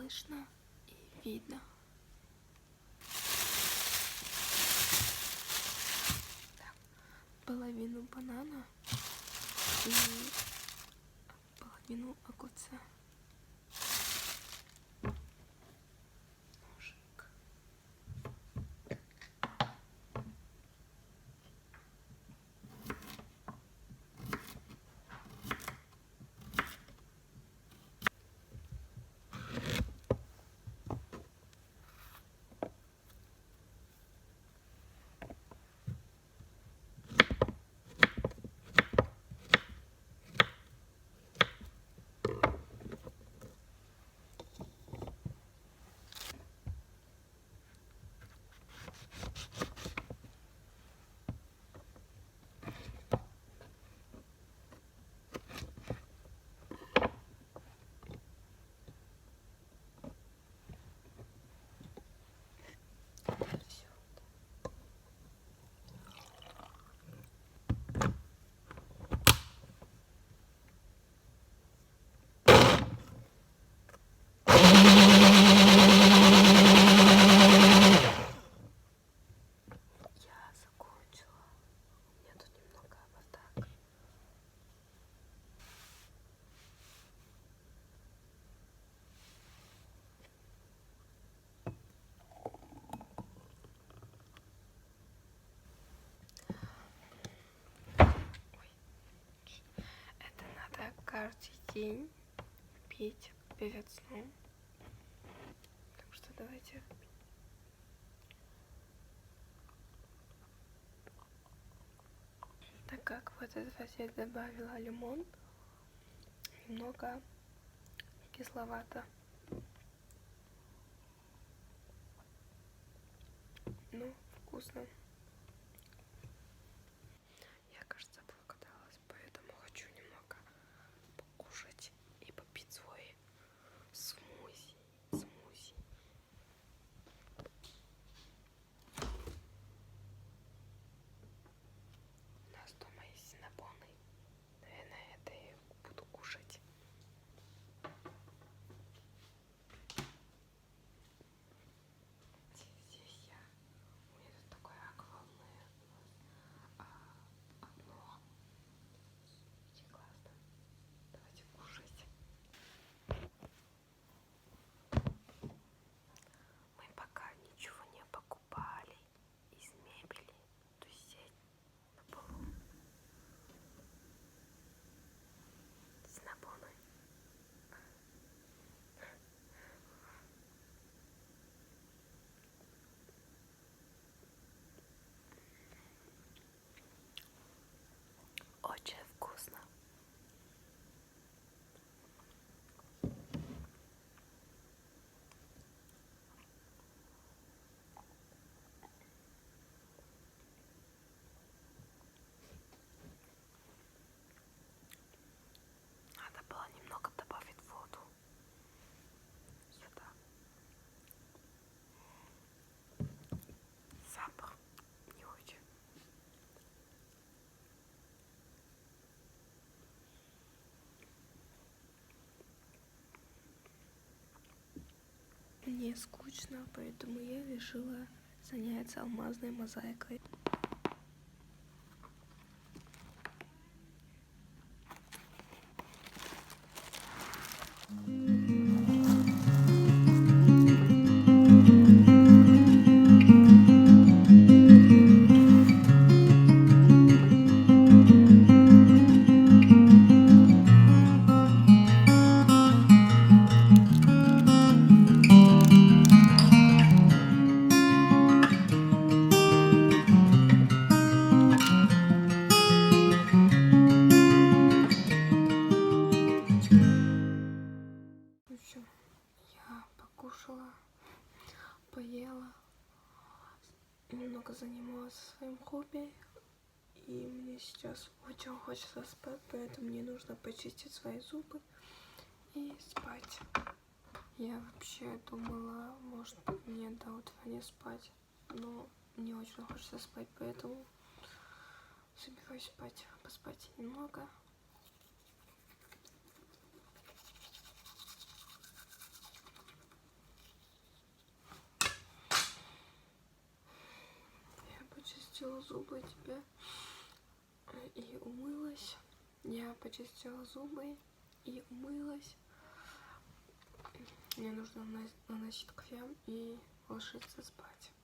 слышно и видно. Так, половину банана и половину огурца. Ножик. Каждый день пить перед сном. Так что давайте. Так как в этот раз я добавила лимон, немного кисловато. Ну, вкусно. Я, кажется, проголодалась, поэтому хочу немного покушать и попить свой смузи. У нас дома есть синнабоны. Наверное, это я буду кушать. Здесь я. У меня тут такое огромное окно. Видите, классно. Давайте кушать. Мы пока ничего не покупали из мебели. То есть здесь на полу синнабоны. Очень вкусно. Надо было немного добавить воду сюда. Запах не очень. Мне скучно, поэтому я решила заняться алмазной мозаикой. Я покушала, поела, немного занималась своим хобби, и мне сейчас очень хочется спать, поэтому мне нужно почистить свои зубы и спать. Я вообще думала, может быть, мне до утра не спать, но мне очень хочется спать, поэтому собираюсь спать, поспать немного. почистила зубы тебе и умылась. Я почистила зубы и умылась. Мне нужно наносить крем и ложиться спать.